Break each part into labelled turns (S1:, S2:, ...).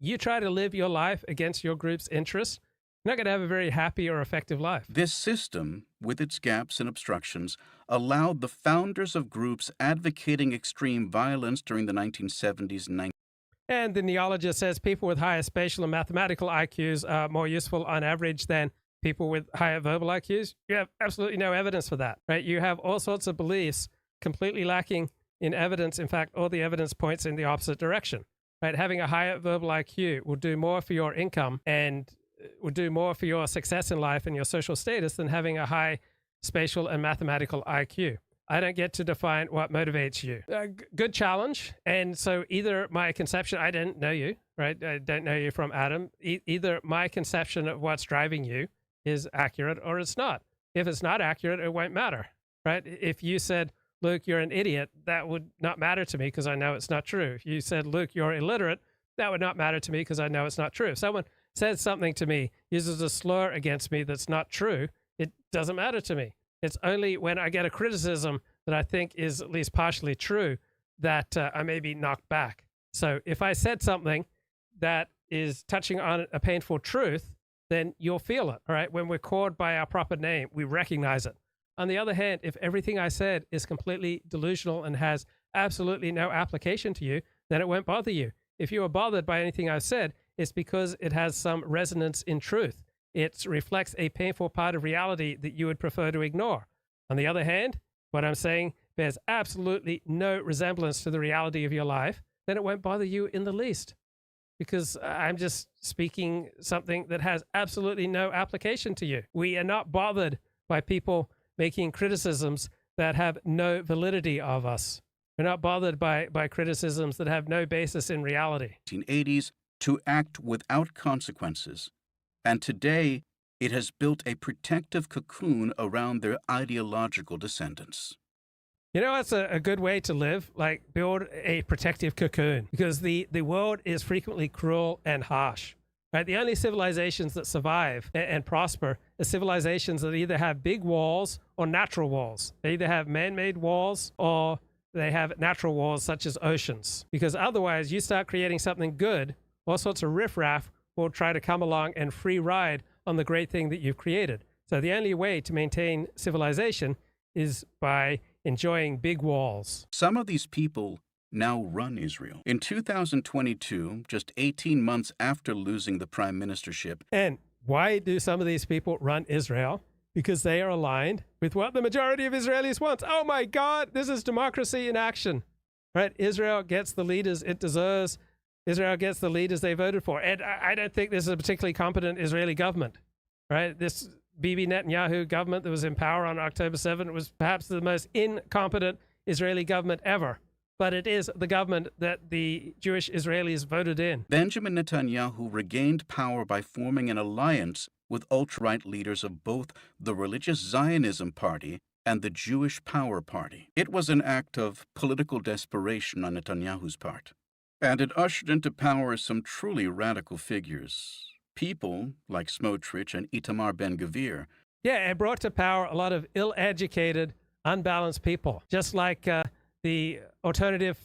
S1: you try to live your life against your group's interests, you're not going to have a very happy or effective life.
S2: This system, with its gaps and obstructions, allowed the founders of groups advocating extreme violence during the 1970s and 1980s.
S1: And the neologist says people with higher spatial and mathematical IQs are more useful on average than people with higher verbal IQs. You have absolutely no evidence for that, right? You have all sorts of beliefs completely lacking in evidence. In fact, all the evidence points in the opposite direction, right? Having a higher verbal IQ will do more for your income and will do more for your success in life and your social status than having a high spatial and mathematical IQ. I don't get to define what motivates you. Good challenge. And so either my conception, I didn't know you, right? I don't know you from Adam. Either my conception of what's driving you is accurate or it's not. If it's not accurate, it won't matter, right? If you said, Luke, you're an idiot, that would not matter to me because I know it's not true. If you said, Luke, you're illiterate, that would not matter to me because I know it's not true. If someone says something to me, uses a slur against me that's not true, it doesn't matter to me. It's only when I get a criticism that I think is at least partially true that I may be knocked back. So if I said something that is touching on a painful truth, then you'll feel it, all right? When we're called by our proper name, we recognize it. On the other hand, if everything I said is completely delusional and has absolutely no application to you, then it won't bother you. If you are bothered by anything I've said, it's because it has some resonance in truth. It reflects a painful part of reality that you would prefer to ignore. On the other hand, what I'm saying bears absolutely no resemblance to the reality of your life, then it won't bother you in the least. Because I'm just speaking something that has absolutely no application to you. We are not bothered by people making criticisms that have no validity of us. We're not bothered by criticisms that have no basis in reality.
S2: 1980s to act without consequences. And today, it has built a protective cocoon around their ideological descendants.
S1: You know, that's a good way to live, like build a protective cocoon, because the world is frequently cruel and harsh. Right? The only civilizations that survive and prosper are civilizations that either have big walls or natural walls. They either have man-made walls or they have natural walls such as oceans. Because otherwise, you start creating something good, all sorts of riffraff will try to come along and free ride on the great thing that you've created. So the only way to maintain civilization is by enjoying big walls.
S2: Some of these people now run Israel. In 2022, just 18 months after losing the prime ministership.
S1: And why do some of these people run Israel? Because they are aligned with what the majority of Israelis want. Oh my God, this is democracy in action. Right? Israel gets the leaders it deserves. Israel gets the leaders they voted for. And I don't think this is a particularly competent Israeli government. Right? This Bibi Netanyahu government that was in power on October 7th was perhaps the most incompetent Israeli government ever. But it is the government that the Jewish Israelis voted in.
S2: Benjamin Netanyahu regained power by forming an alliance with ultra-right leaders of both the Religious Zionism Party and the Jewish Power Party. It was an act of political desperation on Netanyahu's part. And it ushered into power some truly radical figures. People like Smotrich and Itamar Ben-Gvir.
S1: Yeah, it brought to power a lot of ill-educated, unbalanced people, just like the alternative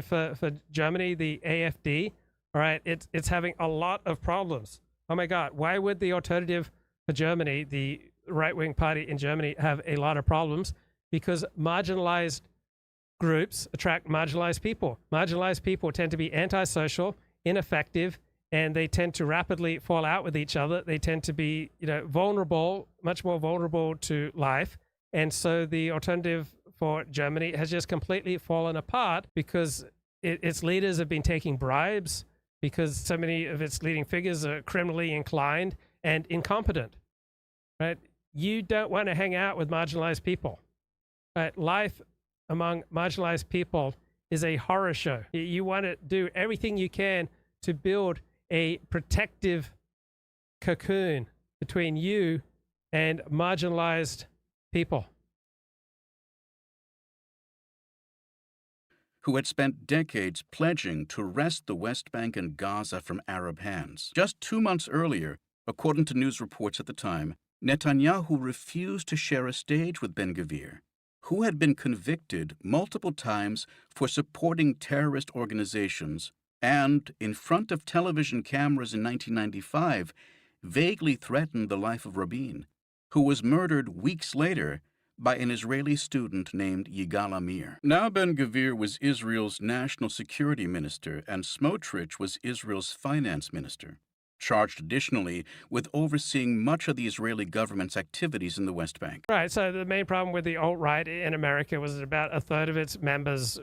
S1: for Germany, the AfD, all right, it's having a lot of problems. Oh my God, why would the alternative for Germany, the right-wing party in Germany, have a lot of problems? Because marginalized groups attract marginalized people. Marginalized people tend to be antisocial, ineffective, and they tend to rapidly fall out with each other. They tend to be, vulnerable, much more vulnerable to life. And so the alternative for Germany has just completely fallen apart because its leaders have been taking bribes, because so many of its leading figures are criminally inclined and incompetent. Right? You don't want to hang out with marginalized people. Right? Life among marginalized people is a horror show. You want to do everything you can to build a protective cocoon between you and marginalized people.
S2: Who had spent decades pledging to wrest the West Bank and Gaza from Arab hands. Just 2 months earlier, according to news reports at the time, Netanyahu refused to share a stage with Ben-Gvir, who had been convicted multiple times for supporting terrorist organizations and, in front of television cameras in 1995, vaguely threatened the life of Rabin, who was murdered weeks later by an Israeli student named Yigal Amir. Now Ben-Gvir was Israel's national security minister, and Smotrich was Israel's finance minister, charged additionally with overseeing much of the Israeli government's activities in the West Bank.
S1: Right. So the main problem with the alt-right in America was that about a third of its members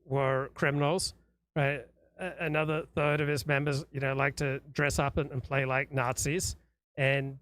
S1: were criminals, right? Another third of its members, like to dress up and play like Nazis, and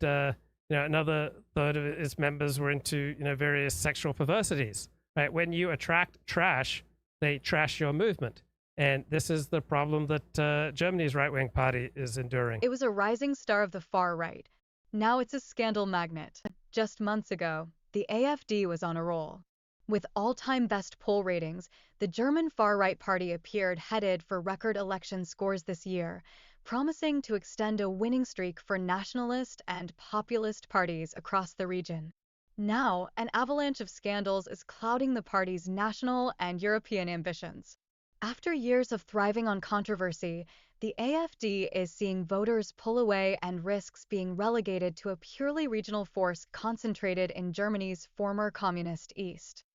S1: another third of its members were into various sexual perversities. Right? When you attract trash, they trash your movement. And this is the problem that Germany's right-wing party is enduring.
S3: It was a rising star of the far right. Now it's a scandal magnet. Just months ago, the AfD was on a roll. With all-time best poll ratings, the German far-right party appeared headed for record election scores this year, promising to extend a winning streak for nationalist and populist parties across the region. Now, an avalanche of scandals is clouding the party's national and European ambitions. After years of thriving on controversy, the AfD is seeing voters pull away and risks being relegated to a purely regional force concentrated in Germany's former communist East.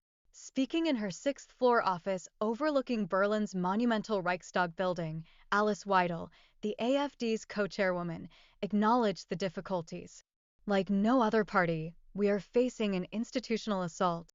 S3: Speaking in her sixth-floor office overlooking Berlin's monumental Reichstag building, Alice Weidel, the AfD's co-chairwoman, acknowledged the difficulties. Like no other party, we are facing an institutional assault.